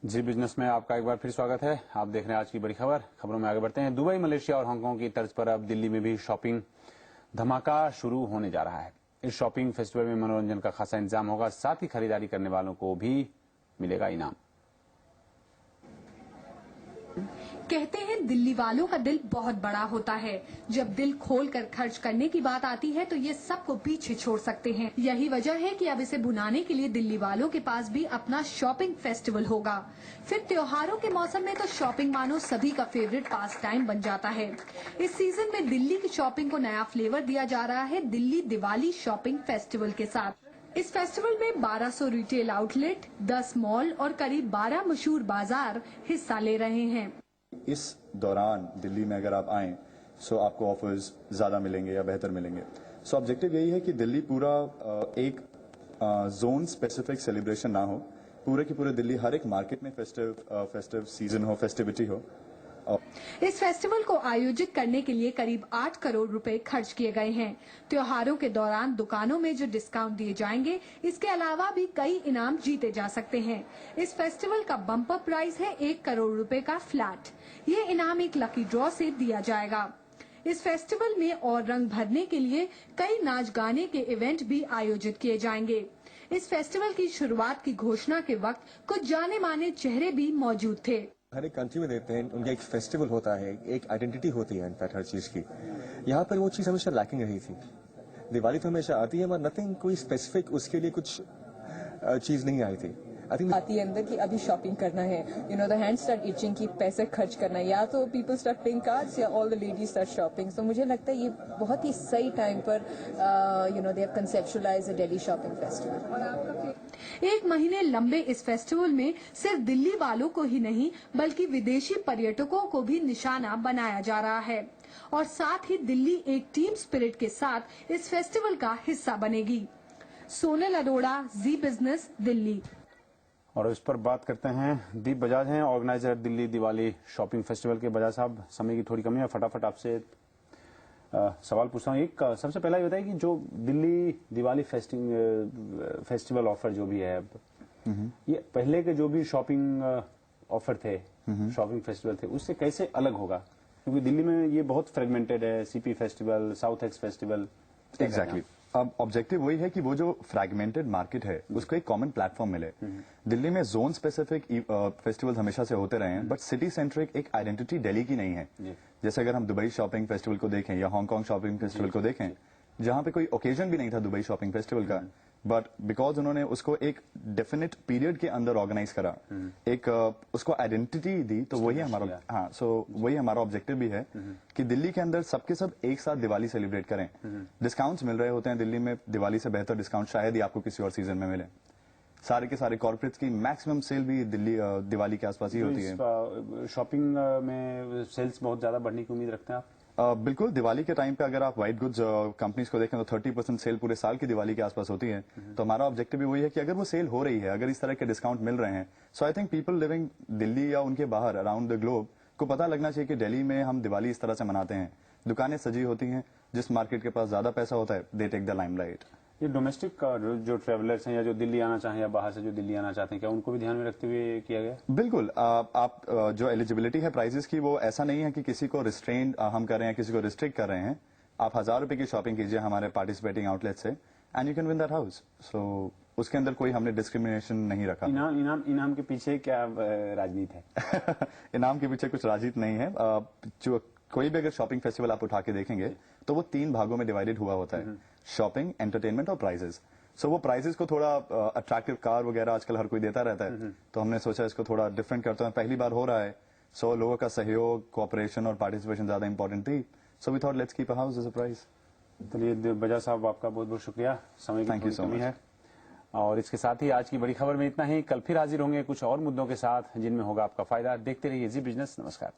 जी business में आपका एक बार फिर स्वागत है। आप देख रहे हैं आज की बड़ी खबर। खबरों में आगे बढ़ते हैं। दुबई, मलेशिया और हांगकांग की तर्ज पर अब दिल्ली में भी शॉपिंग धमाका शुरू होने जा रहा है। इस शॉपिंग फेस्टिवल में मनोरंजन का खासा इंतजाम होगा, साथ ही खरीदारी करने वालों को भी मिलेगा इनाम। कहते हैं दिल्ली वालों का दिल बहुत बड़ा होता है। जब दिल खोल कर खर्च करने की बात आती है तो ये सबको पीछे छोड़ सकते हैं। यही वजह है कि अब इसे भुनाने के लिए दिल्ली वालों के पास भी अपना शॉपिंग फेस्टिवल होगा। फिर त्योहारों के मौसम में तो शॉपिंग मानो सभी का फेवरेट पास टाइम बन जाता है। इस सीजन में दिल्ली की शॉपिंग को नया फ्लेवर दिया जा रहा है दिल्ली दिवाली शॉपिंग फेस्टिवल के साथ। इस फेस्टिवल में 1200 रिटेल आउटलेट, 10 मॉल और करीब 12 मशहूर बाजार हिस्सा ले रहे हैं। इस दौरान दिल्ली में अगर आप आएं सो आपको ऑफर्स ज़्यादा मिलेंगे या बेहतर मिलेंगे। सो ऑब्जेक्टिव यही है कि दिल्ली पूरा एक जोन स्पेसिफिक सेलिब्रेशन ना हो, पूरे की पूरे दिल्ली हर एक मार्केट में फेस्टिव सीजन हो, फेस्टिविटी हो। इस फेस्टिवल को आयोजित करने के लिए करीब 8 करोड़ रुपए खर्च किए गए हैं। त्योहारों के दौरान दुकानों में जो डिस्काउंट दिए जाएंगे, इसके अलावा भी कई इनाम जीते जा सकते हैं। इस फेस्टिवल का बम्पर प्राइस है 1 करोड़ रुपए का फ्लैट। ये इनाम एक लकी ड्रॉ से दिया जाएगा। इस फेस्टिवल में और रंग भरने के लिए कई नाच गाने के इवेंट भी आयोजित किए जाएंगे। इस फेस्टिवल की शुरुआत की घोषणा के वक्त कुछ जाने माने चेहरे भी मौजूद थे। हर एक कंट्री में देखते हैं उनका एक फेस्टिवल होता है, एक आइडेंटिटी होती है इनफैक्ट हर चीज की। यहाँ पर वो चीज हमेशा लैकिंग रही थी। दिवाली तो हमेशा आती है, मगर नथिंग कोई स्पेसिफिक उसके लिए कुछ चीज नहीं आई थी। आती है अंदर की अभी शॉपिंग करना है, द हैंड स्टार्ट इचिंग की पैसे खर्च करना है, या तो पीपल स्टार्ट प्लेइंग कार्ड्स या all the ladies start shopping. तो मुझे लगता है ये बहुत ही सही टाइम पर they have कंसेप्चुअलाइज्ड the Delhi shopping festival. एक महीने लंबे इस फेस्टिवल में सिर्फ दिल्ली वालों को ही नहीं बल्कि विदेशी पर्यटकों को भी निशाना बनाया जा रहा है और साथ ही दिल्ली एक टीम स्पिरिट के साथ इस फेस्टिवल का हिस्सा बनेगी। सोनल अरोड़ा, जी बिजनेस, दिल्ली। और इस पर बात करते हैं, दीप बजाज हैं organiser Delhi Diwali shopping festival के। बजाज साहब, समय की थोड़ी कमी है, फटाफट आपसे सवाल पूछता हूँ। एक सबसे पहला ये बताइए कि जो दिल्ली दिवाली फेस्टिवल ऑफर जो भी है अब, ये पहले के जो भी शॉपिंग ऑफर थे, शॉपिंग फेस्टिवल थे, उससे कैसे अलग होगा? क्योंकि दिल्ली में ये बहुत फ्रेगमेंटेड है, CP festival, south x festival. Exactly. अब ऑब्जेक्टिव वही है कि वो जो फ्रैगमेंटेड मार्केट है उसको एक कॉमन प्लेटफॉर्म मिले। दिल्ली में जोन स्पेसिफिक फेस्टिवल्स हमेशा से होते रहे हैं, बट सिटी सेंट्रिक एक आइडेंटिटी दिल्ली की नहीं है। जैसे अगर हम दुबई शॉपिंग फेस्टिवल को देखें या हांगकांग शॉपिंग फेस्टिवल को देखें, जहां पे कोई ओकेजन भी नहीं था दुबई शॉपिंग फेस्टिवल का, बट बिकॉज उन्होंने उसको एक डेफिनेट पीरियड के अंदर ऑर्गेनाइज करा, एक उसको आइडेंटिटी दी, तो वही हमारा वही हमारा ऑब्जेक्टिव भी है कि दिल्ली के अंदर सबके सब एक साथ दिवाली सेलिब्रेट करें। डिस्काउंट्स मिल रहे होते हैं दिल्ली में, दिवाली से बेहतर डिस्काउंट शायद ही आपको किसी और सीजन में मिले। सारे के सारे कॉर्पोरेट्स की मैक्सिमम सेल भी दिवाली के आसपास ही होती है। शॉपिंग में सेल्स बहुत ज्यादा बढ़ने की उम्मीद रखते हैं आप? बिल्कुल, दिवाली के टाइम पे अगर आप व्हाइट गुड्स कंपनीज को देखें तो 30% सेल पूरे साल की दिवाली के आसपास होती है। तो हमारा ऑब्जेक्टिव भी वही है कि अगर वो सेल हो रही है, अगर इस तरह के डिस्काउंट मिल रहे हैं, so I think people living Delhi या उनके बाहर अराउंड द ग्लोब को पता लगना चाहिए कि दिल्ली में हम दिवाली इस तरह से मनाते हैं। दुकानें सजी होती हैं, जिस मार्केट के पास ज्यादा पैसा होता है दे टेक द लाइमलाइट। ये डोमेस्टिक जो ट्रेवलर्स हैं या जो दिल्ली आना चाहें या बाहर से जो दिल्ली आना चाहते हैं, क्या उनको भी ध्यान में रखते हुए किया गया? बिल्कुल। आप जो एलिजिबिलिटी है प्राइसेस की, वो ऐसा नहीं है कि किसी को रिस्ट्रेन हम कर रहे हैं, किसी को रिस्ट्रिक्ट कर रहे हैं। आप 1000 रुपए की शॉपिंग कीजिए हमारे पार्टिसिपेटिंग आउटलेट से and you can win that house. So उसके अंदर कोई हमने डिस्क्रिमिनेशन नहीं रखा। इनाम के पीछे क्या राजनीति है? इनाम के पीछे कुछ राजनीति नहीं है। जो कोई भी अगर शॉपिंग फेस्टिवल आप उठा के देखेंगे तो वो 3 भागों में डिवाइडेड हुआ होता है, शॉपिंग, एंटरटेनमेंट और प्राइजेस। सो वो प्राइजेस को थोड़ा अट्रैक्टिव कार वगैरह आजकल हर कोई देता रहता है, तो हमने सोचा इसको थोड़ा डिफरेंट करते हैं। पहली बार हो रहा है, सो लोगों का सहयोग, कोऑपरेशन और पार्टिसिपेशन ज्यादा इंपॉर्टेंट थी। So we thought let's keep a house as a prize. चलिए बजाज साहब, आपका बहुत बहुत शुक्रिया। समय की कमी है और इसके साथ ही आज की बड़ी खबर में इतना ही। कल फिर हाजिर होंगे कुछ और मुद्दों के साथ जिनमें होगा आपका फायदा। देखते रहिए जी बिजनेस। नमस्कार।